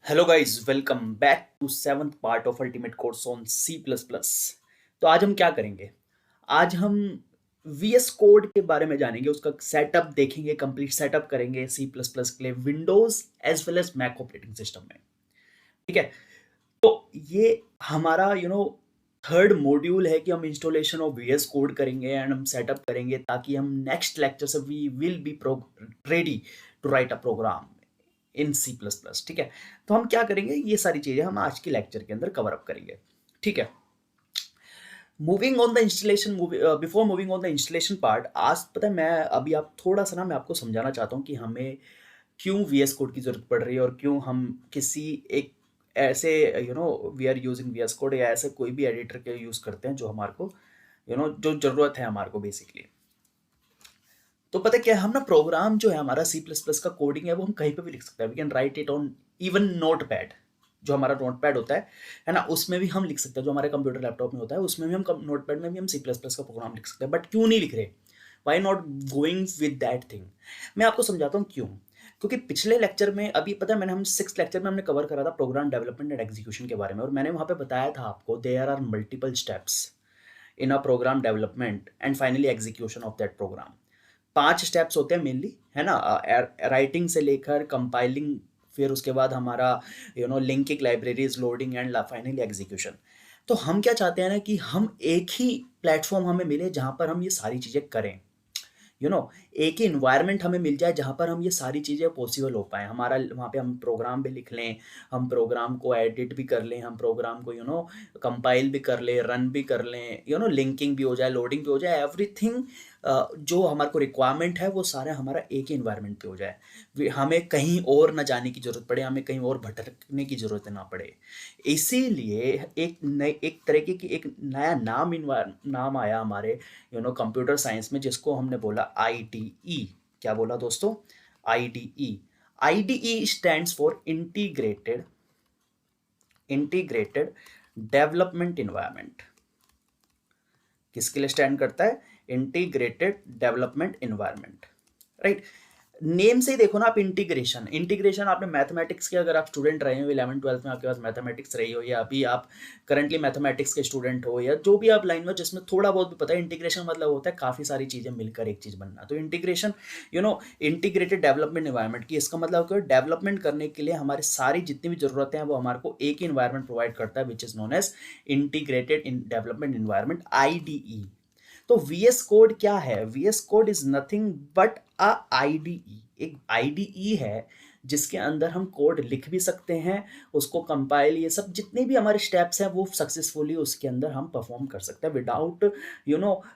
Hello guys, welcome back to seventh part of ultimate course on C plus plus. तो आज हम क्या करेंगे? आज हम वीएस कोड के बारे में जानेंगे, उसका सेटअप देखेंगे, कंप्लीट सेटअप करेंगे सी प्लस प्लस के लिए Windows as well as Mac operating system में। ठीक है, तो ये हमारा थर्ड मॉड्यूल है कि हम इंस्टॉलेशन ऑफ वीएस कोड करेंगे एंड हम सेटअप करेंगे ताकि हम नेक्स्ट लेक्चर से we will be ready to write a program in C plus plus. ठीक है, तो हम क्या करेंगे, ये सारी चीजें हम आज की लेक्चर के अंदर कवर अप करेंगे। ठीक है, moving on the installation, before moving on the installation part, आज पता है मैं अभी आप थोड़ा सा ना मैं आपको समझाना चाहता हूँ कि हमें क्यों वीएस कोड की जरूरत पड़ रही है और क्यों हम किसी एक ऐसे we are using VS code या ऐसे कोई भी एडिटर के यूज करते हैं जो हमारे को जो जरूरत है हमारे को बेसिकली। तो पता है क्या है, हम ना प्रोग्राम जो है हमारा सी प्लस प्लस का कोडिंग है वो हम कहीं पे भी लिख सकते हैं। We can write it on even notepad. जो हमारा नोट पैड होता है ना, उसमें भी हम लिख सकते हैं। जो हमारे कंप्यूटर लैपटॉप में होता है उसमें भी हम नोट पैड में भी हम सी प्लस प्लस का प्रोग्राम लिख सकते हैं। बट क्यों नहीं लिख रहे? Why not going with that thing? मैं आपको समझाता हूँ क्यों। क्योंकि पिछले लेक्चर में अभी पता है मैंने हम सिक्स लेक्चर में हमने कवर करा था प्रोग्राम डेवलपमेंट एंड एग्जीक्यूशन के बारे में, और मैंने वहाँ पे बताया था आपको there are multiple steps in a program development and finally execution of that program. 5 steps होते हैं मेनली, है ना। राइटिंग से लेकर कंपाइलिंग, फिर उसके बाद हमारा linking libraries, loading and finally execution. तो हम क्या चाहते हैं ना कि हम एक ही प्लेटफॉर्म हमें मिले जहां पर हम ये सारी चीज़ें करें। एक ही इन्वायरमेंट हमें मिल जाए जहाँ पर हम ये सारी चीज़ें पॉसिबल हो पाए। हमारा वहाँ पे हम प्रोग्राम भी लिख लें, हम प्रोग्राम को एडिट भी कर लें, हम प्रोग्राम को कंपाइल भी कर लें, रन भी कर लें, लिंकिंग भी हो जाए, लोडिंग भी हो जाए, एवरीथिंग जो हमारे को रिक्वायरमेंट है वो सारा हमारा एक ही इन्वायरमेंट पे हो जाए। हमें कहीं और ना जाने की ज़रूरत पड़े, हमें कहीं और भटकने की ज़रूरत ना पड़े। इसीलिए एक नई एक तरीके की एक नया नाम आया हमारे कंप्यूटर साइंस में, जिसको हमने बोला आईडीई। क्या बोला दोस्तों? IDE. IDE stands for integrated development environment. किसके लिए स्टैंड करता है? Integrated development environment, right. Name से ही देखो ना आप, इंटीग्रेशन। इंटीग्रेशन आपने मैथमेटिक्स के, अगर आप स्टूडेंट रहे हो 11 12 में, आपके पास मैथमेटिक्स रही हो, या अभी आप करंटली मैथमेटिक्स के स्टूडेंट हो, या जो भी आप लाइन में जिसमें थोड़ा बहुत भी पता है, इंटीग्रेशन मतलब होता है काफ़ी सारी चीज़ें मिलकर एक चीज़ बनना। तो इंटीग्रेशन, इंटीग्रेटेड डेवलपमेंट इन्वायरमेंट की इसका मतलब क्या? डेवलपमेंट करने के लिए हमारी सारी जितनी भी ज़रूरतें हैं वो हमारे को एक ही इन्वायरमेंट प्रोवाइड करता है, which is known as integrated in development environment, IDE. तो वीएस कोड क्या है? VS code is nothing but a IDE. एक आईडीई है जिसके अंदर हम कोड लिख भी सकते हैं, उसको कंपाइल, ये सब जितने भी हमारे स्टेप्स हैं वो सक्सेसफुली उसके अंदर हम परफॉर्म कर सकते हैं without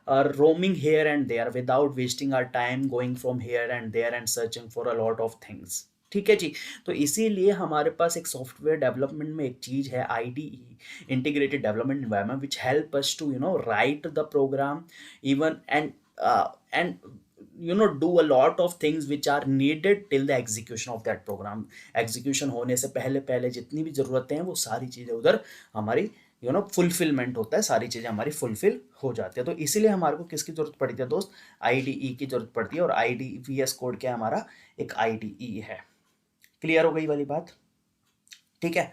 roaming here and there, without wasting our time going from here and there and searching for a lot of things. ठीक है जी। तो इसीलिए हमारे पास एक सॉफ्टवेयर डेवलपमेंट में एक चीज़ है IDE, integrated development environment, which help us to write the program even and do a lot of things which are needed till the execution of that program। execution होने से पहले पहले जितनी भी ज़रूरतें हैं वो सारी चीज़ें उधर हमारी फुलफिलमेंट होता है, सारी चीज़ें हमारी फुलफिल हो जाती है। तो इसीलिए हमारे को किसकी ज़रूरत पड़ती है दोस्त? आईडीई की ज़रूरत पड़ती है। और आईडी वीएस कोड क्या है? हमारा एक आईडीई है। क्लियर हो गई वाली बात? ठीक है।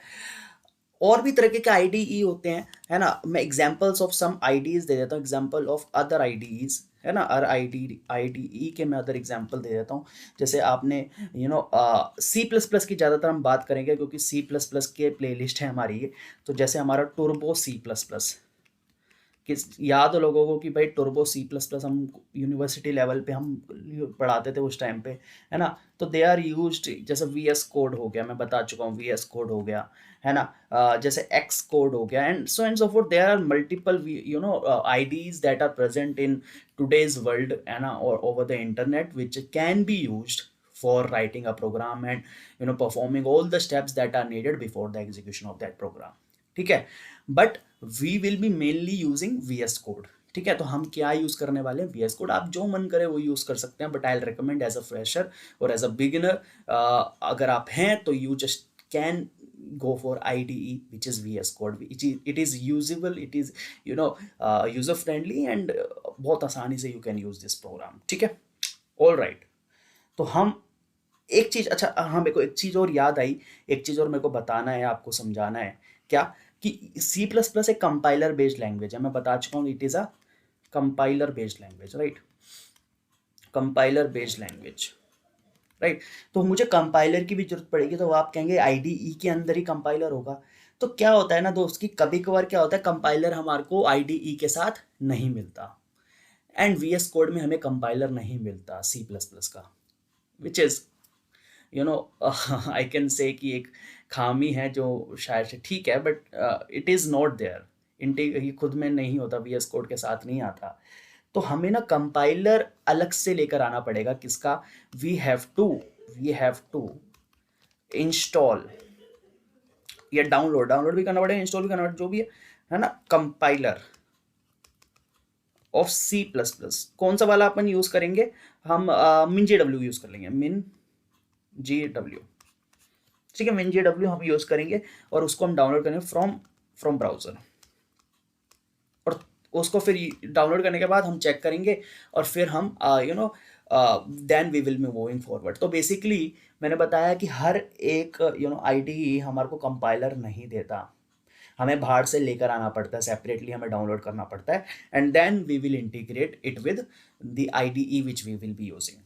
और भी तरीके के आईडीई होते हैं, है ना। मैं एग्जांपल्स ऑफ सम आईडीज दे देता हूँ, एग्जांपल ऑफ अदर आईडीज, है ना। अर आईडीई के मैं अदर एग्जांपल दे देता हूँ। जैसे आपने सी प्लस प्लस की ज़्यादातर हम बात करेंगे क्योंकि सी प्लस प्लस के प्लेलिस्ट है हमारी ये। तो जैसे हमारा टर्बो सी प्लस प्लस, किस याद हो लोगों को कि भाई टर्बो सी प्लस प्लस हम यूनिवर्सिटी लेवल पे हम पढ़ाते थे उस टाइम पे, है ना। तो दे आर यूज्ड, जैसे वी एस कोड हो गया, मैं बता चुका हूँ, वी एस कोड हो गया, है ना। जैसे एक्स कोड हो गया and so forth. There are multiple IDEs that are present in today's world, है ना, और over the internet, which can be used for writing a program and performing all the steps that are needed before the execution of that program। ठीक है, but we will be mainly using VS code. ठीक है, तो हम क्या use करने वाले हैं? VS code. आप जो मन करे वो यूज कर सकते हैं, but I recommend as a fresher और एज अ बिगिनर, अगर आप हैं तो you just can go for IDE, which is VS Code। it is usable, it is user friendly and बहुत आसानी से you can use this program। ठीक है, all right। तो हम एक चीज़, अच्छा हाँ, मेरे को एक चीज़ और याद आई, एक चीज़ और मेरे को बताना है, आपको समझाना है। क्या? कि सी प्लस प्लस एक कंपाइलर बेस्ड लैंग्वेज है, मैं बता चुका हूँ, it is a compiler based language, right? Compiler based language, right? तो मुझे कंपाइलर की भी जरूरत पड़ेगी, तो आप कहेंगे आईडीई के अंदर ही कंपाइलर होगा। तो क्या होता है ना दोस्त, कि कभी कभार क्या होता है, कंपाइलर हमारे को आईडीई के साथ नहीं मिलता, एंड वीएस कोड में हमें कंपाइलर नहीं मिलता सी प्लस प्लस का, which is you know I can say कि एक खामी है जो शायद से ठीक है, but it is not there. इंटी ये खुद में नहीं होता, वीएस कोड के साथ नहीं आता। तो हमें ना कंपाइलर अलग से लेकर आना पड़ेगा, किसका? वी हैव टू इंस्टॉल या डाउनलोड, डाउनलोड भी करना पड़ेगा, इंस्टॉल भी करना पड़ेगा, जो भी है ना, compiler of C plus plus. कौन सा वाला अपन यूज करेंगे? हम मिन जे डब्ल्यू यूज कर लेंगे, मिन जी डब्ल्यू। ठीक है, मिन जे डब्ल्यू हम यूज करेंगे, और उसको हम डाउनलोड करेंगे फ्रॉम फ्रॉम ब्राउजर, और उसको फिर डाउनलोड करने के बाद हम चेक करेंगे, और फिर हम then we will be moving forward. तो बेसिकली मैंने बताया कि हर एक आईडी हमारे को कंपाइलर नहीं देता, हमें बाहर से लेकर आना पड़ता है, सेपरेटली हमें डाउनलोड करना पड़ता है, and then we will integrate it with the IDE which we will be using.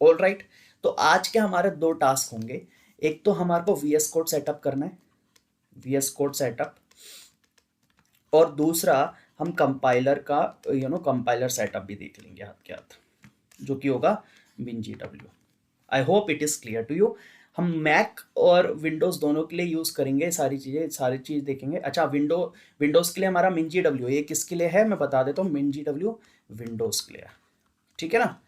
All right. तो आज के हमारे दो टास्क होंगे, एक तो हमारे को वीएस कोड सेटअप करना है, वीएस कोड सेटअप, और दूसरा हम कंपाइलर का कंपाइलर सेटअप भी देख लेंगे हाथ के हाथ, जो कि होगा min G W. I hope it is clear to you. हम मैक और विंडोज़ दोनों के लिए यूज़ करेंगे सारी चीज़ देखेंगे। अच्छा, विंडोज़ के लिए हमारा मिन जी डब्ल्यू, ये किसके लिए है मैं बता देता हूँ, मिन जी डब्ल्यू विंडोज़ के लिए, ठीक है ना?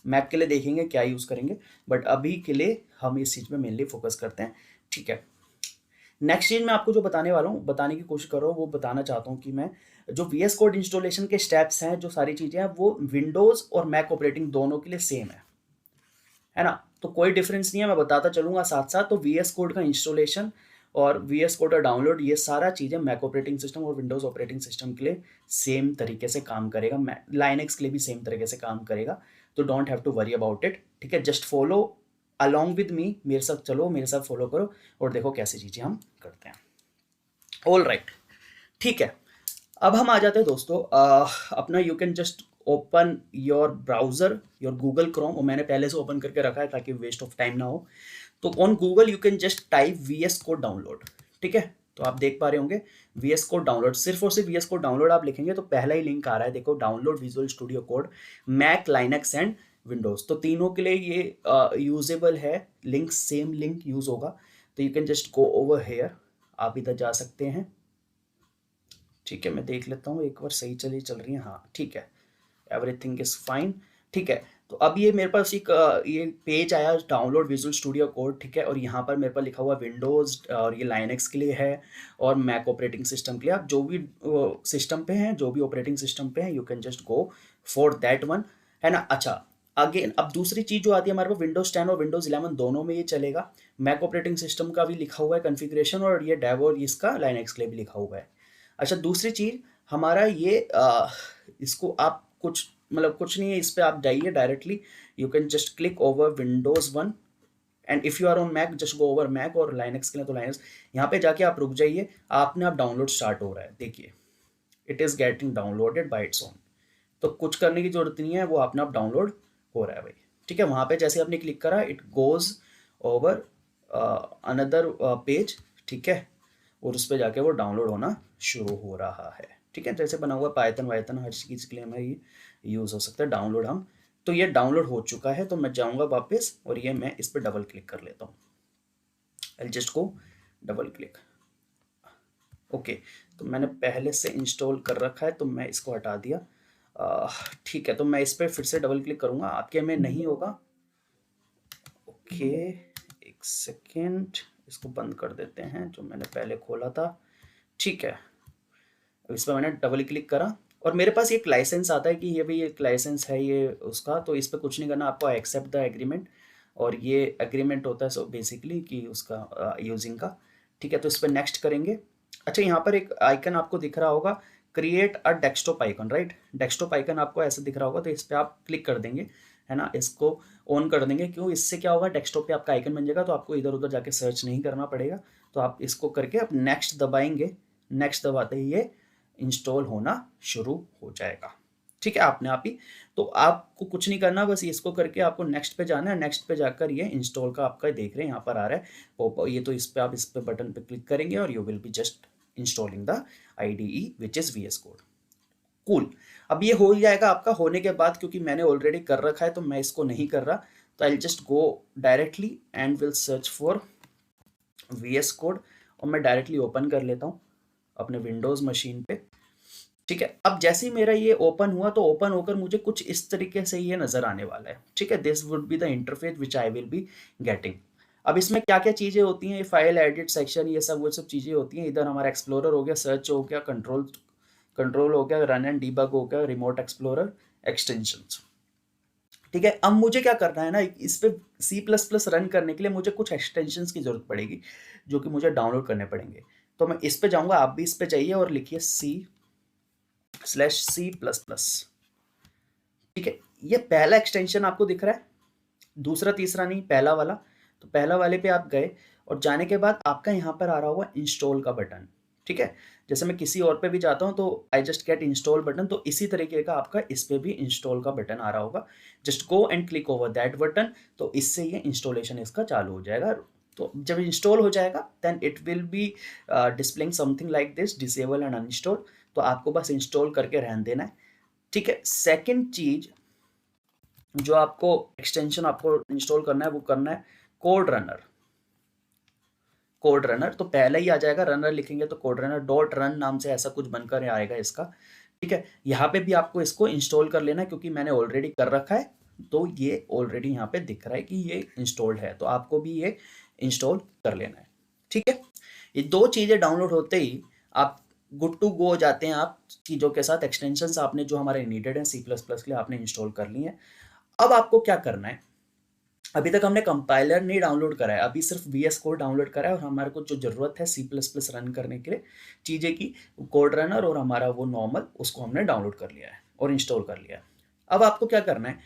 मैक के लिए देखेंगे क्या यूज़ करेंगे, बट अभी के लिए हम इस चीज़ में मेनली फोकस करते हैं, ठीक है? नेक्स्ट चीज़ मैं आपको जो बताने वाला हूँ, बताने की कोशिश कर रहा हूँ, वो बताना चाहता हूँ कि मैं जो वीएस कोड इंस्टॉलेशन के स्टेप्स हैं, जो सारी चीज़ें हैं, वो विंडोज़ और मैक ऑपरेटिंग दोनों के लिए सेम है ना? तो कोई डिफरेंस नहीं है, मैं बताता चलूँगा साथ साथ। तो वीएस कोड का इंस्टॉलेशन और वीएस कोड का डाउनलोड, ये सारा चीज़ें मैक ऑपरेटिंग सिस्टम और विंडोज़ ऑपरेटिंग सिस्टम के लिए सेम तरीके से काम करेगा, लाइनक्स के लिए भी सेम तरीके से काम करेगा। तो don't have to worry about it, ठीक है? Just follow along with me, मेरे साथ चलो, मेरे साथ फॉलो करो, और देखो कैसी चीज़ें हम करते हैं। ऑल राइट, ठीक है। अब हम आ जाते हैं दोस्तों, अपना you can just open your browser, your Google Chrome, और मैंने पहले से ओपन करके रखा है ताकि वेस्ट ऑफ टाइम ना हो। तो on Google you can just type VS code download, ठीक है? तो आप देख पा रहे होंगे वीएस कोड डाउनलोड, सिर्फ और सिर्फ वीएस कोड डाउनलोड आप लिखेंगे तो पहला ही लिंक आ रहा है, देखो, download visual studio code Mac, Linux and Windows. तो तीनों के लिए ये यूजेबल है, लिंक सेम लिंक यूज होगा। तो you can just go over here, आप इधर जा सकते हैं, ठीक है? मैं देख लेता हूँ एक बार, सही चल रही है, हाँ ठीक है, एवरीथिंग इज फाइन, ठीक है? तो अब ये मेरे पास एक ये पेज आया, डाउनलोड विजुअल स्टूडियो कोड, ठीक है? और यहाँ पर मेरे पास लिखा हुआ विंडोज़, और ये लाइनक्स के लिए है, और मैक ऑपरेटिंग सिस्टम के लिए। आप जो भी सिस्टम पे हैं, जो भी ऑपरेटिंग सिस्टम पे हैं, you can just go for that one, है ना? अच्छा, अगेन अब दूसरी चीज़ जो आती है हमारे पास, विंडोज़ 10 और विंडोज़ 11 दोनों में ये चलेगा। मैक ऑपरेटिंग सिस्टम का भी लिखा हुआ है कॉन्फ़िगरेशन, और ये डेव और इसका लाइनक्स के लिए भी लिखा हुआ है। अच्छा, दूसरी चीज़ हमारा ये इसको आप कुछ मतलब कुछ नहीं है, इस पे आप जाइए directly, you can just click over Windows 1, and if you are on Mac just go over Mac, और लाइनक्स के लिए तो लाइनक्स। यहाँ पे जाके आप रुक जाइए, आपने आप डाउनलोड स्टार्ट हो रहा है, देखिए it is getting downloaded bye its own. तो कुछ करने की जरूरत नहीं है, वो अपने आप डाउनलोड हो रहा है भाई, ठीक है? वहाँ पे जैसे आपने क्लिक करा, it goes over another page, ठीक है? और उस पर जाके वो डाउनलोड होना शुरू हो रहा है, ठीक है? जैसे बना हुआ पाइथन वाइथन हर चीज़ के लिए हमें ये यूज़ हो सकता है डाउनलोड। हम तो ये डाउनलोड हो चुका है, तो मैं जाऊँगा वापस, और ये मैं इस पर डबल क्लिक कर लेता हूँ, आई जस्ट को डबल क्लिक, ओके। तो मैंने पहले से इंस्टॉल कर रखा है, तो मैं इसको हटा दिया, ठीक है? तो मैं इस पर फिर से डबल क्लिक करूँगा, आपके में नहीं होगा, ओके, एक सेकेंड, इसको बंद कर देते हैं जो मैंने पहले खोला था, ठीक है? इस पर मैंने डबल क्लिक करा, और मेरे पास एक लाइसेंस आता है कि ये भी एक लाइसेंस है ये उसका, तो इस पर कुछ नहीं करना, आपको एक्सेप्ट द एग्रीमेंट, और ये एग्रीमेंट होता है सो बेसिकली कि उसका यूजिंग का, ठीक है? तो इस पर नेक्स्ट करेंगे। अच्छा, यहाँ पर एक आइकन आपको दिख रहा होगा, create a desktop icon, right? Desktop icon आपको ऐसे दिख रहा होगा, तो इस पर आप क्लिक कर देंगे, है ना? इसको, ऑन कर देंगे। क्यों? इससे क्या होगा, डेस्कटॉप पे आपका आइकन बन जाएगा, तो आपको इधर उधर जाके सर्च नहीं करना पड़ेगा। तो आप इसको करके आप नेक्स्ट दबाएंगे, नेक्स्ट दबाते ही ये इंस्टॉल होना शुरू हो जाएगा। ठीक है, आपने आप ही, तो आपको कुछ नहीं करना, बस इसको करके आपको नेक्स्ट पे जाना है। नेक्स्ट पे जाकर ये इंस्टॉल का आपका देख रहे हैं यहाँ पर आ रहा है ये, तो इस पे आप इस पे बटन पे क्लिक करेंगे और you will be just installing the IDE which is VS code. Cool. अब ये हो जाएगा आपका। होने के बाद क्योंकि मैंने ऑलरेडी कर रखा है तो मैं इसको नहीं कर रहा, तो I just go directly and will search for VS code और मैं डायरेक्टली ओपन कर लेता हूँ अपने विंडोज़ मशीन पे। ठीक है, अब जैसे ही मेरा ये ओपन हुआ तो ओपन होकर मुझे कुछ इस तरीके से ये नज़र आने वाला है। ठीक है, this would be the interface which I will be getting. अब इसमें क्या क्या चीज़ें होती हैं, ये फाइल एडिट सेक्शन, ये सब वो सब चीज़ें होती हैं। इधर हमारा एक्सप्लोरर हो गया, सर्च हो गया, कंट्रोल हो गया, रन एंड डीबग हो गया, रिमोट एक्सप्लोरर, एक्सटेंशंस। ठीक है, अब मुझे क्या करना है ना, इस पे C++ रन करने के लिए मुझे कुछ एक्सटेंशंस की जरूरत पड़ेगी जो कि मुझे डाउनलोड करने पड़ेंगे। तो मैं इस पे जाऊंगा, आप भी इस पे जाइए और लिखिए C/C++। ठीक है, ये पहला एक्सटेंशन आपको दिख रहा है, दूसरा तीसरा नहीं, पहला वाला। तो पहला वाले पे आप गए और जाने के बाद आपका यहाँ पर आ रहा होगा इंस्टॉल का बटन। ठीक है, जैसे मैं किसी और पे भी जाता हूँ तो I just get install button, तो इसी तरीके का आपका इस पे भी इंस्टॉल का बटन आ रहा होगा। Just go and click over that button, तो इससे ये इंस्टॉलेशन इसका चालू हो जाएगा। तो जब इंस्टॉल हो जाएगा then it will be displaying something like this, disable and uninstall. तो आपको बस इंस्टॉल करके रहने देना है। ठीक है, सेकेंड चीज जो आपको एक्सटेंशन आपको इंस्टॉल करना है वो करना है कोड रनर। कोड रनर तो पहले ही आ जाएगा, रनर लिखेंगे तो कोड रनर डॉट रन नाम से ऐसा कुछ बनकर आएगा इसका। ठीक है, यहाँ पे भी आपको इसको इंस्टॉल कर लेना है क्योंकि मैंने ऑलरेडी कर रखा है, तो ये ऑलरेडी यहाँ पे दिख रहा है कि ये इंस्टॉल्ड है, तो आपको भी ये इंस्टॉल कर लेना है। ठीक है, ये दो चीज़ें डाउनलोड होते ही आप गुड टू गो हो जाते हैं। आप चीज़ों के साथ एक्सटेंशंस आपने जो हमारे नीडेड हैं C++ के लिए आपने इंस्टॉल कर ली है। अब आपको क्या करना है, अभी तक हमने कंपाइलर नहीं डाउनलोड करा है, अभी सिर्फ VS कोड डाउनलोड करा है और हमारे को जो ज़रूरत है C++ रन करने के लिए चीज़ें की, कोड रनर और हमारा वो नॉर्मल, उसको हमने डाउनलोड कर लिया है और इंस्टॉल कर लिया है। अब आपको क्या करना है,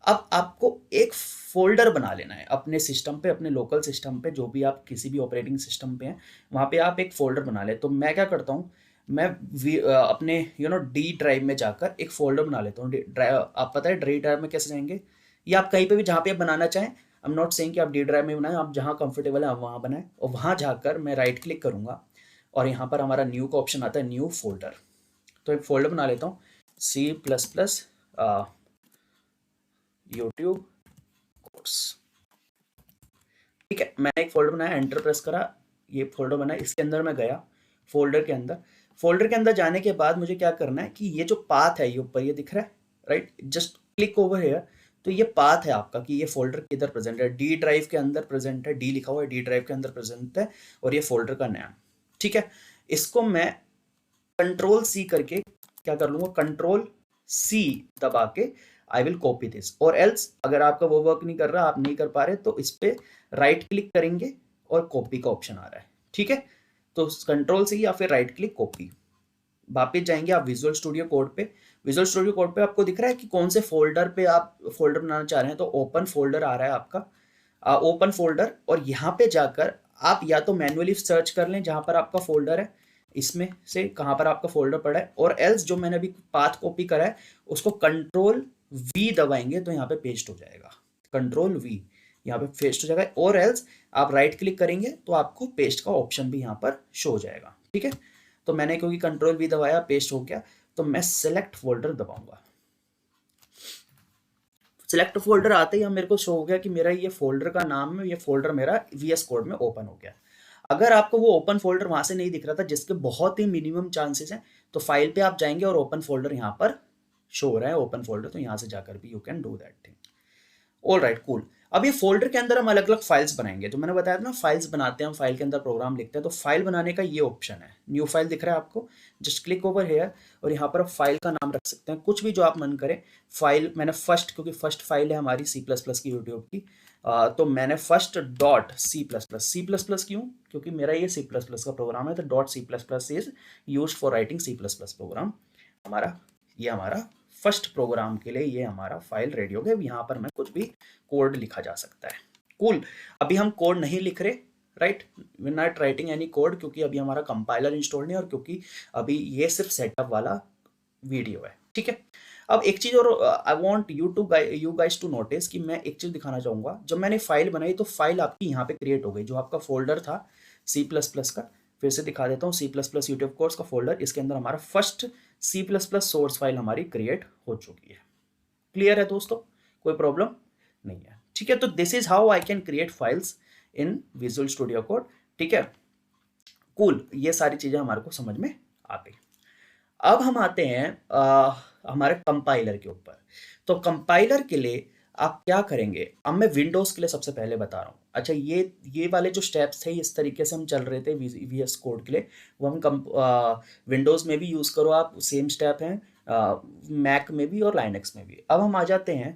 अब आपको एक फोल्डर बना लेना है अपने सिस्टम पे, अपने लोकल सिस्टम पे, जो भी आप किसी भी ऑपरेटिंग सिस्टम पे हैं वहाँ पे आप एक फोल्डर बना ले। तो मैं क्या करता हूँ, मैं अपने D ड्राइव में जाकर एक फोल्डर बना लेता हूँ। आप पता है D ड्राइव में कैसे जाएंगे, या आप कहीं पे भी जहाँ पे आप बनाना चाहें, आई एम नॉट सेइंग कि आप D ड्राइव में बनाएं, आप जहाँ कंफर्टेबल है आप वहाँ बनाएं। और वहाँ जाकर मैं राइट क्लिक करूँगा और यहाँ पर हमारा न्यू का ऑप्शन आता है, न्यू फोल्डर। तो एक फोल्डर बना लेता हूँ C++ यूट्यूब कोर्स। ठीक है, मैंने एक फोल्डर बनाया, एंटर प्रेस करा, ये फोल्डर बना, इसके अंदर मैं गया। फोल्डर के अंदर जाने के बाद मुझे क्या करना है कि ये जो पाथ है ये ऊपर ये दिख रहा है, right, just click over here. तो ये पाथ है आपका कि ये फोल्डर किधर प्रेजेंट है, D ड्राइव के अंदर प्रेजेंट है, D लिखा हुआ है, D ड्राइव के अंदर प्रेजेंट है और ये फोल्डर का नाम। ठीक है, इसको मैं Ctrl+C करके क्या कर लूंगा, Ctrl+C दबा के आई विल कॉपी दिस, और एल्स अगर आपका वो वर्क नहीं कर रहा, आप नहीं कर पा रहे, तो इस पे राइट क्लिक करेंगे और कॉपी का ऑप्शन आ रहा है। ठीक है, तो Ctrl+C या फिर राइट क्लिक कॉपी। वापस जाएंगे आप विजुअल स्टूडियो कोड पे। विजुअल स्टूडियो कोड पे आपको दिख रहा है कि कौन से फोल्डर पे आप फोल्डर बनाना चाह रहे हैं, तो ओपन फोल्डर आ रहा है आपका, ओपन फोल्डर। और यहाँ पे जाकर आप या तो मैन्युअली सर्च कर लें जहाँ पर आपका फोल्डर है, इसमें से कहाँ पर आपका फोल्डर पड़ा है, और एल्स जो मैंने अभी पाथ कॉपी करा है उसको Ctrl+V दबाएंगे तो यहाँ पे पेस्ट हो जाएगा। Ctrl+V यहाँ पे पेस्ट हो जाएगा, और एल्स आप राइट क्लिक करेंगे तो आपको पेस्ट का ऑप्शन भी यहाँ पर शो हो जाएगा। ठीक है, तो मैंने क्योंकि Ctrl+V दबाया, पेस्ट हो गया, तो मैं सेलेक्ट फोल्डर दबाऊंगा। सेलेक्ट फोल्डर आते ही मेरे को शो हो गया कि मेरा ये फोल्डर का नाम है, ये फोल्डर मेरा VS कोड में ओपन हो गया। अगर आपको वो ओपन फोल्डर वहां से नहीं दिख रहा था, जिसके बहुत ही मिनिमम चांसेस हैं, तो फाइल पे आप जाएंगे और ओपन फोल्डर यहाँ पर शो हो रहा है, ओपन फोल्डर, तो यहाँ से जाकर भी you can do that thing. All right, cool. अब ये फोल्डर के अंदर हम अलग अलग फाइल्स बनाएंगे, तो मैंने बताया था ना फाइल्स बनाते हैं हम, फाइल के अंदर प्रोग्राम लिखते हैं। तो फाइल बनाने का ये ऑप्शन है, न्यू फाइल दिख रहा है आपको, जस्ट क्लिक ओवर हेयर और यहाँ पर आप फाइल का नाम रख सकते हैं, कुछ भी जो आप मन करें। फाइल मैंने फर्स्ट, क्योंकि फर्स्ट फाइल है हमारी C++ की यूट्यूब की, तो मैंने फर्स्ट .C++। क्यों? क्योंकि मेरा ये C++ का प्रोग्राम है, तो .C++ is used for writing C++ program. ये हमारा फर्स्ट प्रोग्राम के लिए ये हमारा फाइल रेडी हो गया। यहाँ पर मैं कुछ भी कोड लिखा जा सकता है। कूल। अभी हम कोड नहीं लिख रहे, right, we not writing any code, क्योंकि अभी हमारा कंपाइलर इंस्टॉल नहीं, और क्योंकि अभी ये सिर्फ सेटअप वाला वीडियो है, ठीक है। अब एक चीज और I want you guys to notice कि मैं एक चीज दिखाना चाहूंगा। जब मैंने फाइल बनाई तो फाइल आपकी यहाँ पे क्रिएट हो गई, जो आपका फोल्डर था C++ का। फिर से दिखा देता हूँ, C++ यूट्यूब कोर्स का फोल्डर, इसके अंदर हमारा फर्स्ट C++ सोर्स फाइल हमारी क्रिएट हो चुकी है। क्लियर है दोस्तों, कोई प्रॉब्लम नहीं है, ठीक है। तो this is how I can create files in visual studio code, ठीक है। कूल, ये सारी चीजें हमारे को समझ में आ गई। अब हम आते हैं हमारे कंपाइलर के ऊपर। तो कंपाइलर के लिए आप क्या करेंगे, अब मैं विंडोज के लिए सबसे पहले बता रहा हूँ। अच्छा, ये वाले जो स्टेप्स थे, इस तरीके से हम चल रहे थे VS कोड के लिए, वो हम विंडोज में भी यूज करो आप, सेम स्टेप हैं, मैक में भी और लाइनक्स में भी। अब हम आ जाते हैं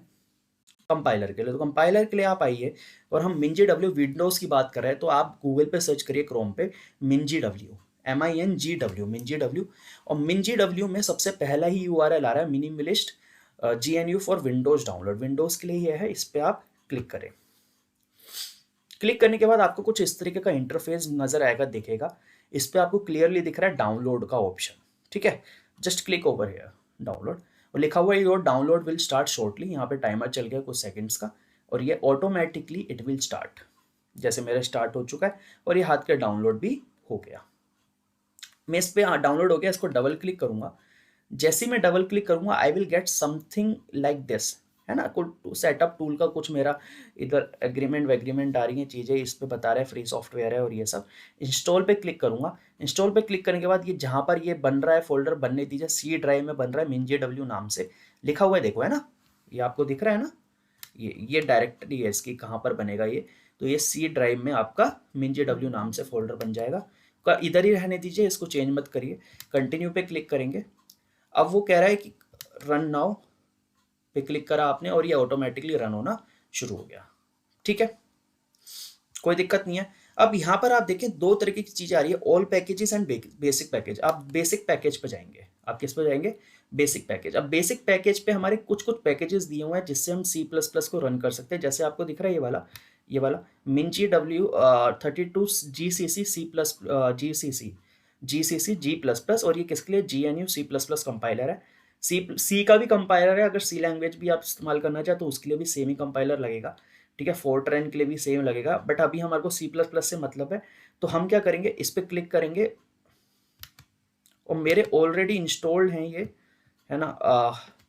कंपाइलर के लिए। तो कंपाइलर के लिए आप आइए, और हम MinGW विंडोज की बात कर रहे हैं, तो आप गूगल पे सर्च करिए, क्रोम पे MinGW, MINGW, MinGW। और MinGW में सबसे पहला ही URL आ रहा है, minimalist GNU for Windows download. Windows के लिए ये है, इस पर आप क्लिक करें। क्लिक करने के बाद आपको कुछ इस तरीके का इंटरफेस नजर आएगा, दिखेगा। इस पर आपको क्लियरली दिख रहा है डाउनलोड का ऑप्शन, ठीक है। Just click over here, download, और लिखा हुआ है your download will start shortly. यहाँ पे टाइमर चल गया कुछ सेकंड्स का, और ये ऑटोमेटिकली इट विल स्टार्ट। जैसे मेरा स्टार्ट हो चुका है, और ये हाथ के डाउनलोड भी हो गया। मैं इस पे डाउनलोड हो गया, इसको डबल क्लिक करूंगा। जैसे मैं डबल क्लिक करूंगा, I will get something like this, है ना। कुछ सेटअप टूल का कुछ मेरा इधर एग्रीमेंट आ रही है चीज़ें, इस पे बता रहा है फ्री सॉफ्टवेयर है और ये सब। इंस्टॉल पे क्लिक करूंगा। इंस्टॉल पे क्लिक करने के बाद ये जहाँ पर ये बन रहा है फोल्डर बनने दीजिए, C ड्राइव में बन रहा है, MinGW नाम से लिखा हुआ है, देखो, है ना, ये आपको दिख रहा है ना, ये डायरेक्टरी है इसकी, कहाँ पर बनेगा ये, तो ये C ड्राइव में आपका MinGW नाम से फोल्डर बन जाएगा। इधर ही रहने दीजिए, इसको चेंज मत करिए। कंटिन्यू पे क्लिक करेंगे। अब वो कह रहा है कि रन नाउ पे क्लिक करा आपने, और ये ऑटोमेटिकली रन होना शुरू हो गया, ठीक है, कोई दिक्कत नहीं है। अब यहाँ पर आप देखें, दो तरीके की चीजें आ रही है, all packages and basic package. आप बेसिक पैकेज पे जाएंगे, आप किस पे जाएंगे, बेसिक पैकेज। अब बेसिक पैकेज पे हमारे कुछ पैकेजेस दिए हुए हैं जिससे हम C++ को रन कर सकते हैं। जैसे आपको दिख रहा है ये वाला MinGW 32 GCC G++, और ये किसके लिए, GNU C++ कंपाइलर है। सी का भी कंपाइलर है, अगर C लैंग्वेज भी आप इस्तेमाल करना चाहे तो उसके लिए भी सेम ही कंपाइलर लगेगा, ठीक है। फोर्ट्रैन के लिए भी सेम लगेगा, बट अभी हमारे को C++ से मतलब है। तो हम क्या करेंगे, इस पर क्लिक करेंगे, और मेरे ऑलरेडी इंस्टॉल्ड हैं ये, है ना।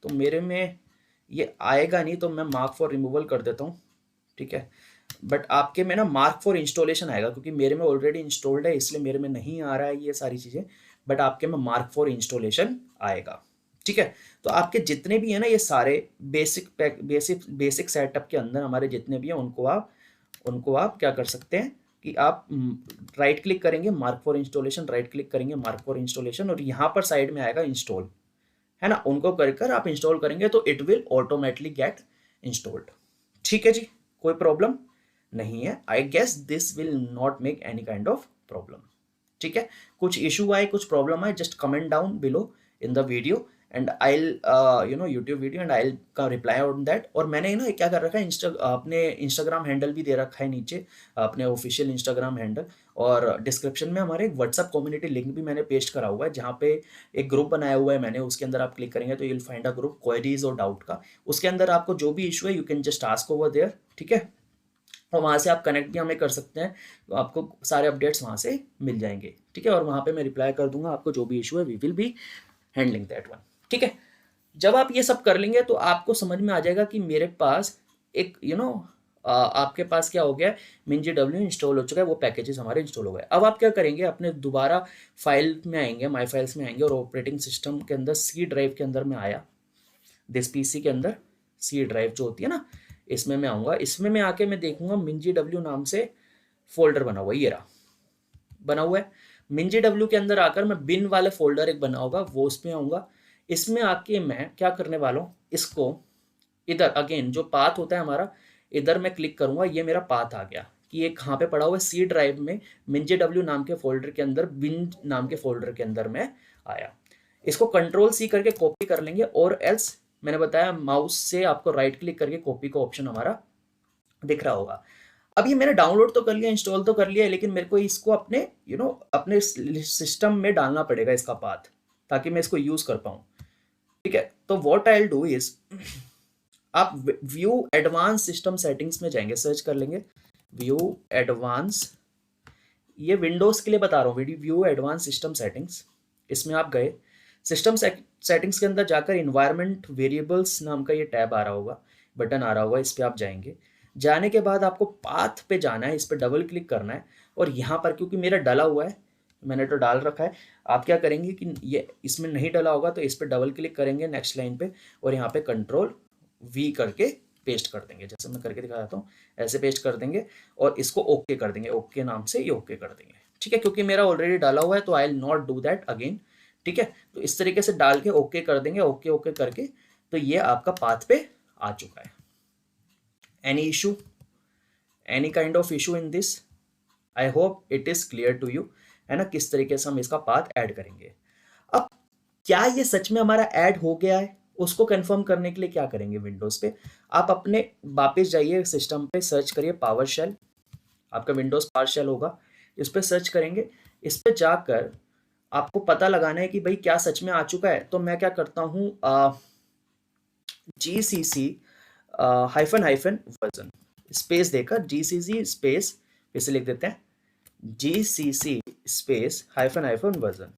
तो मेरे में ये आएगा नहीं, तो मैं मार्क फॉर रिमूवल कर देता हूँ, ठीक है। बट आपके में ना मार्क फॉर इंस्टॉलेशन आएगा, क्योंकि मेरे में ऑलरेडी इंस्टॉल्ड है, इसलिए मेरे में नहीं आ रहा है ये सारी चीज़ें, बट आपके में मार्क फॉर इंस्टॉलेशन आएगा, ठीक है। तो आपके जितने भी है ना, ये सारे बेसिक सेटअप के अंदर हमारे जितने भी हैं, उनको आप क्या कर सकते हैं कि आप राइट क्लिक करेंगे, mark for installation, right click करेंगे, मार्क फॉर इंस्टॉलेशन, और यहाँ पर साइड में आएगा इंस्टॉल, है ना। उनको कर आप इंस्टॉल करेंगे तो it will automatically get installed, ठीक है जी, कोई प्रॉब्लम नहीं है। I guess this will not make any kind of problem, ठीक है। कुछ इशू आए, कुछ प्रॉब्लम आए, just comment down below in the video, and I'll YouTube video, and I'll का रिप्लाई ऑन दैट। और मैंने ना क्या कर रखा है, अपने इंस्टाग्राम हैंडल भी दे रखा है नीचे, अपने ऑफिशियल इंस्टाग्राम हैंडल, और डिस्क्रिप्शन में हमारे एक व्हाट्सअप कम्युनिटी लिंक भी मैंने पेस्ट करा हुआ है, जहाँ पे एक ग्रुप बनाया हुआ है मैंने, उसके अंदर आप क्लिक करेंगे तो you will find a group queries और डाउट का। उसके अंदर आपको जो भी इशू है, you can just ask over there, ठीक है। और वहाँ से आप कनेक्ट भी हमें कर सकते हैं, तो आपको सारे अपडेट्स वहाँ से मिल जाएंगे, ठीक है। और वहाँ पे मैं रिप्लाई कर दूंगा, आपको जो भी इशू है, we will be handling that one, ठीक है। जब आप ये सब कर लेंगे तो आपको समझ में आ जाएगा कि मेरे पास एक आपके पास क्या हो गया, MinGW इंस्टॉल हो चुका है, वो पैकेजेस हमारे इंस्टॉल हो गए। अब आप क्या करेंगे, अपने दोबारा फाइल में आएंगे, माई फाइल्स में आएंगे, और ऑपरेटिंग सिस्टम के अंदर C ड्राइव के अंदर में आया, दिस PC के अंदर C ड्राइव जो होती है ना, इसमें मैं आऊँगा। इसमें मैं आके मैं देखूंगा MinGW नाम से फोल्डर बना हुआ है, ये रहा बना हुआ है। MinGW के अंदर आकर मैं बिन वाले फोल्डर एक बना होगा, वो उसमें आऊँगा। इसमें आके मैं क्या करने वाला हूँ, इसको इधर अगेन जो पाथ होता है हमारा, इधर मैं क्लिक करूंगा, ये मेरा पाथ आ गया कि ये कहाँ पे पड़ा हुआ है, C ड्राइव में MinGW नाम के फोल्डर के अंदर, बिन नाम के फोल्डर के अंदर में आया। इसको Ctrl+C करके कॉपी कर लेंगे, और एल्स मैंने बताया माउस से आपको राइट क्लिक करके कॉपी का ऑप्शन हमारा दिख रहा होगा। अब ये मैंने डाउनलोड तो कर लिया, इंस्टॉल तो कर लिया, लेकिन मेरे को इसको अपने अपने सिस्टम में डालना पड़ेगा इसका पाथ, ताकि मैं इसको यूज कर पाऊँ। ठीक है, तो what I will do is, आप व्यू एडवांस सिस्टम सेटिंग्स में जाएंगे, सर्च कर लेंगे व्यू एडवांस, ये विंडोज के लिए बता रहा हूँ, व्यू एडवांस सिस्टम सेटिंग्स, इसमें आप गए, सिस्टम सेटिंग्स के अंदर जाकर इन्वायरमेंट वेरिएबल्स नाम का ये टैब आ रहा होगा, बटन आ रहा होगा, इस पर आप जाएंगे। जाने के बाद आपको पाथ पे जाना है, इस पर डबल क्लिक करना है, और यहाँ पर क्योंकि मेरा डला हुआ है, मैंने तो डाल रखा है, आप क्या करेंगे कि ये इसमें नहीं डला होगा तो इस पर डबल क्लिक करेंगे नेक्स्ट लाइन पे, और यहाँ पे कंट्रोल वी करके पेस्ट कर देंगे, जैसे मैं करके दिखा देता हूँ, ऐसे पेस्ट कर देंगे और इसको ओके कर देंगे, ओके नाम से ये ओके कर देंगे। ठीक है, क्योंकि मेरा ऑलरेडी डाला हुआ है तो I will not do that again. ठीक है, तो इस तरीके से डाल के ओके कर देंगे, ओके ओके करके, तो ये आपका पाथ पे आ चुका है। Any issue, any kind of issue in this? I hope it is clear to you, है ना, किस तरीके से हम इसका पाथ ऐड करेंगे। अब क्या ये सच में हमारा ऐड हो गया है, उसको कंफर्म करने के लिए क्या करेंगे, विंडोज पे आप अपने वापस जाइए, सिस्टम पे सर्च करिए पावर शेल, आपका विंडोज पावर शेल होगा, इस पे सर्च करेंगे, इस पे जाकर आपको पता लगाना है कि भाई क्या सच में आ चुका है। तो मैं क्या करता हूँ, GCC hyphen hyphen version space देकर, GCC स्पेस, इसे लिख देते हैं GCC space hyphen hyphen version,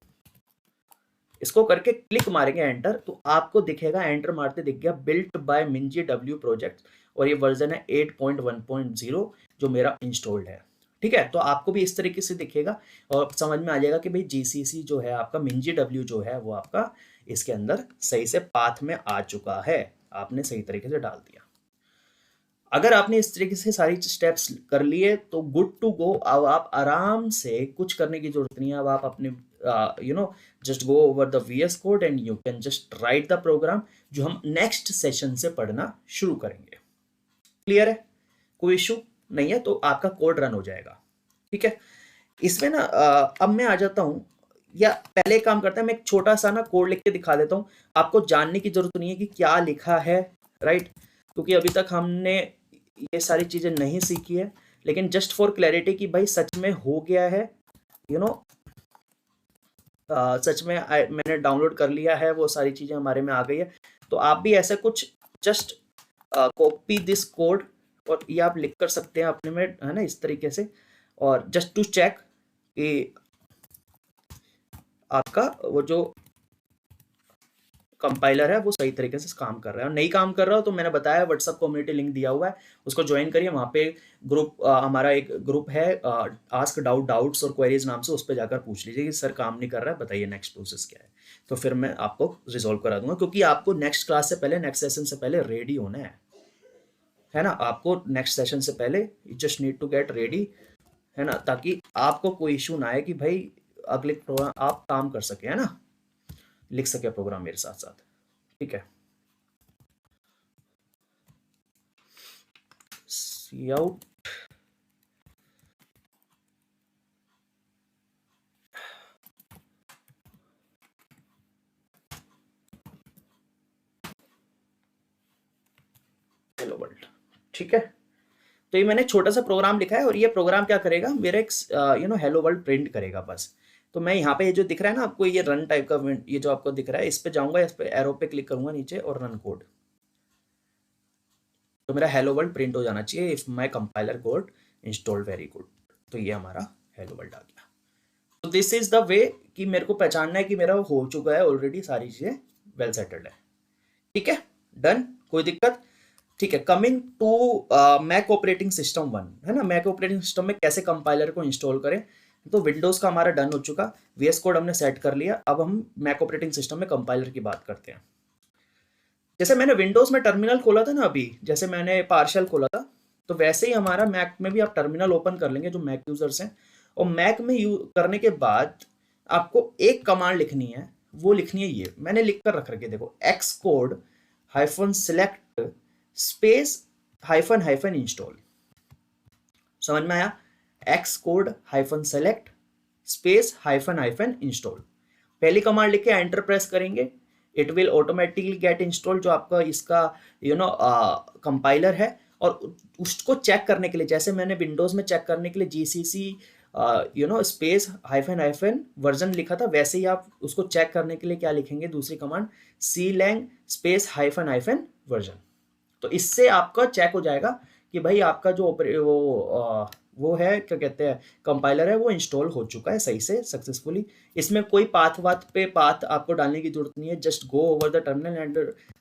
इसको करके क्लिक मारेंगे एंटर, तो आपको दिखेगा, एंटर मारते दिख गया बिल्ट बाय मिंजी डब्ल्यू प्रोजेक्ट, और ये वर्जन है 8.1.0 जो मेरा इंस्टॉल्ड है। ठीक है, तो आपको भी इस तरीके से दिखेगा और समझ में आ जाएगा कि भाई GCC जो है आपका, मिंजी डब्ल्यू जो है वो आपका इसके अंदर सही से पाथ में आ चुका है, आपने सही तरीके से डाल दिया। अगर आपने इस तरीके से सारी स्टेप्स कर लिए तो गुड टू गो। अब आप आराम से, कुछ करने की जरूरत नहीं है, अब आप अपने just go over the VS code and you can just write the program जो हम नेक्स्ट सेशन से पढ़ना शुरू करेंगे। क्लियर है, कोई इशू नहीं है, तो आपका कोड रन हो जाएगा। ठीक है, इसमें ना अब मैं आ जाता हूं, या पहले एक काम करते हैं, मैं एक छोटा सा ना कोड लिख के दिखा देता हूं, आपको जानने की जरूरत नहीं है कि क्या लिखा है, राइट, क्योंकि अभी तक हमने ये सारी चीजें नहीं सीखी है, लेकिन जस्ट फॉर क्लैरिटी कि भाई सच में हो गया है, सच में मैंने डाउनलोड कर लिया है, वो सारी चीजें हमारे में आ गई है, तो आप भी ऐसा कुछ जस्ट कॉपी दिस कोड, और ये आप लिख कर सकते हैं अपने में, है ना, इस तरीके से, और जस्ट टू चेक कि आपका वो जो कंपाइलर है वो सही तरीके से काम कर रहा है। और नहीं काम कर रहा हो तो मैंने बताया व्हाट्सएप कम्युनिटी लिंक दिया हुआ है, उसको ज्वाइन करिए, वहाँ पे ग्रुप हमारा एक ग्रुप है आस्क डाउट्स और क्वेरीज नाम से, उस पर जाकर पूछ लीजिए कि सर काम नहीं कर रहा है, बताइए नेक्स्ट प्रोसेस क्या है, तो फिर मैं आपको रिजोल्व करा दूंगा, क्योंकि आपको नेक्स्ट क्लास से पहले, नेक्स्ट सेशन से पहले रेडी होना है ना, आपको नेक्स्ट सेशन से पहले you just need to get ready, है ना, ताकि आपको कोई इशू ना आए कि भाई अगले प्रोग्राम आप काम कर सके, है ना, लिख सके प्रोग्राम मेरे साथ साथ। ठीक है, सी आउट, हेलो वर्ल्ड। ठीक है, तो ये मैंने छोटा सा प्रोग्राम लिखा है, और ये प्रोग्राम क्या करेगा, मेरा एक हेलो वर्ल्ड प्रिंट करेगा बस। तो मैं यहाँ पे ये जो दिख रहा है ना आपको, ये रन टाइप का, ये जो आपको दिख रहा है, इस पे जाऊंगा, इस पे एरो पे क्लिक करूंगा नीचे और रन कोड, तो मेरा हेलो वर्ल्ड प्रिंट हो जाना चाहिए, if my compiler code installed very good, तो ये हमारा हेलो वर्ल्ड आ गया। तो दिस इज द वे कि मेरे को पहचानना है कि मेरा हो चुका है ऑलरेडी, सारी चीजें वेल सेटल्ड है। ठीक है, डन, कोई दिक्कत? ठीक है, coming to Mac operating system 1, है ना, मैक ऑपरेटिंग सिस्टम में कैसे कंपाइलर को इंस्टॉल करें। तो विंडोज का हमारा डन हो चुका, VS कोड हमने सेट कर लिया, अब हम मैक ऑपरेटिंग सिस्टम में कंपाइलर की बात करते हैं। जैसे मैंने विंडोज में टर्मिनल खोला था ना अभी, जैसे मैंने पार्शल खोला था, तो वैसे ही हमारा मैक में भी आप टर्मिनल ओपन कर लेंगे जो मैक यूजर्स हैं, और मैक में करने के बाद आपको एक कमांड लिखनी है, वो लिखनी है, ये मैंने लिख कर रख रखी है, देखो, xcode -select space hyphen hyphen install. समझ में आया? xcode -select space hyphen hyphen install. पहली कमांड लिख के एंटर प्रेस करेंगे, it will automatically gate install जो आपका इसका कंपाइलर है, और उसको चेक करने के लिए, जैसे मैंने विंडोज में चेक करने के लिए GCC space hyphen hyphen version लिखा था, वैसे ही आप उसको चेक करने के लिए क्या लिखेंगे, दूसरी command clang space hyphen hyphen version. तो इससे आपका चेक हो जाएगा कि भाई आपका जो वो है, क्या कहते हैं, कंपाइलर है, वो इंस्टॉल हो चुका है सही से सक्सेसफुली। इसमें कोई पाथ आपको डालने की जरूरत नहीं है, just go over the terminal and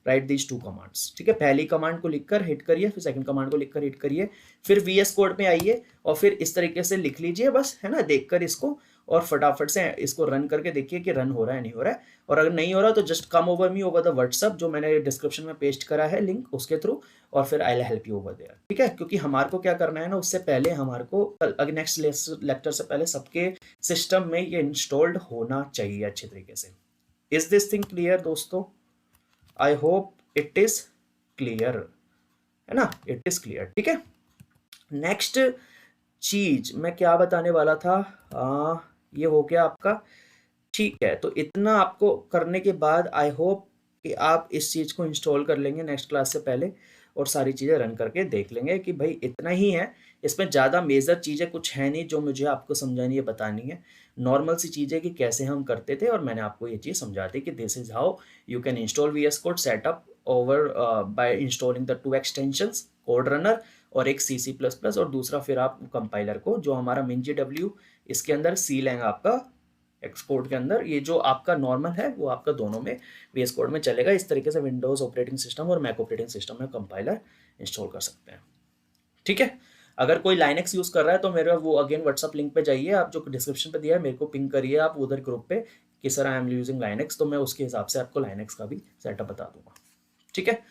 right these 2 commands. ठीक है, पहली कमांड को लिखकर हिट करिए, फिर सेकंड कमांड को लिखकर हिट करिए, फिर VS कोड में आइए और फिर इस तरीके से लिख लीजिए बस, है ना, देखकर इसको, और फटाफट से इसको रन करके देखिए कि रन हो रहा है नहीं हो रहा है। और अगर नहीं हो रहा तो just come over me over the WhatsApp, जो मैंने डिस्क्रिप्शन में पेस्ट करा है लिंक, उसके थ्रू, और फिर I will help you over there. ठीक है, क्योंकि हमारे को क्या करना है ना, उससे पहले हमारे को नेक्स्ट लेक्चर से पहले सबके सिस्टम में ये इंस्टॉल्ड होना चाहिए अच्छे तरीके से। इज दिस थिंग क्लियर दोस्तों? आई होप इट इज क्लियर, है ना, इट इज क्लियर। ठीक है, नेक्स्ट चीज मैं क्या बताने वाला था, ये हो गया आपका। ठीक है, तो इतना आपको करने के बाद आई होप कि आप इस चीज़ को इंस्टॉल कर लेंगे नेक्स्ट क्लास से पहले, और सारी चीज़ें रन करके देख लेंगे कि भाई इतना ही है, इसमें ज़्यादा मेजर चीज़ें कुछ है नहीं जो मुझे आपको समझानी है, बतानी है। नॉर्मल सी चीज़ें कि कैसे हम करते थे, और मैंने आपको ये चीज़ समझा दी कि this is how you can install VS code setup over by installing the 2 extensions, code runner और एक C++, और दूसरा फिर आप कंपाइलर को, जो हमारा MinGW, इसके अंदर clang आपका एक्सपोर्ट के अंदर, ये जो आपका नॉर्मल है वो आपका दोनों में VS कोड में चलेगा। इस तरीके से विंडोज ऑपरेटिंग सिस्टम और मैक ऑपरेटिंग सिस्टम में कंपाइलर इंस्टॉल कर सकते हैं। ठीक है, अगर कोई लाइनेक्स यूज कर रहा है तो मेरा वो अगेन व्हाट्सअप लिंक पे जाइए, आप जो डिस्क्रिप्शन पे दिया है मेरे को पिंग करिए आप उधर ग्रुप पे कि sir I am using Linux, तो मैं उसके हिसाब से आपको लाइनेक्स का भी सेटअप बता दूंगा। ठीक है,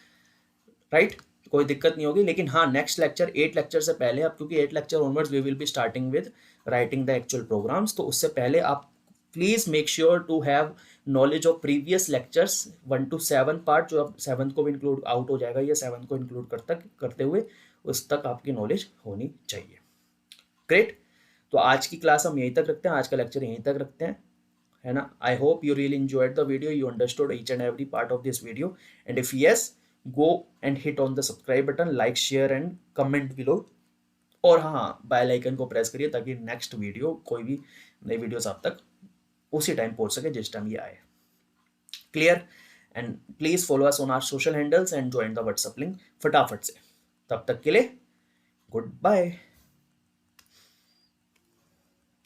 राइट, कोई दिक्कत नहीं होगी। लेकिन हाँ, नेक्स्ट लेक्चर 8 लेक्चर से पहले आप, क्योंकि 8 lecture onwards we will be starting with writing the actual programs, तो उससे पहले आप please make sure to have knowledge of previous lectures 1 to 7 part, जो अब 7th को भी इंक्लूड आउट हो जाएगा, ये 7th को इंक्लूड करते हुए उस तक आपकी नॉलेज होनी चाहिए। ग्रेट, तो आज की क्लास हम यहीं तक रखते हैं, आज का लेक्चर यहीं तक रखते हैं, है ना। I hope you really enjoyed the video, you understood each and every part of this video, and if yes, go and hit on the subscribe button, like, share and comment below, और हाँ, bell icon को press करिए ताकि next video, कोई भी नई videos आप तक उसी टाइम पहुंच सके जिस टाइम ये आए। Clear? And please follow us on our social handles and join the WhatsApp link फटाफट से। तब तक के लिए गुड बाय।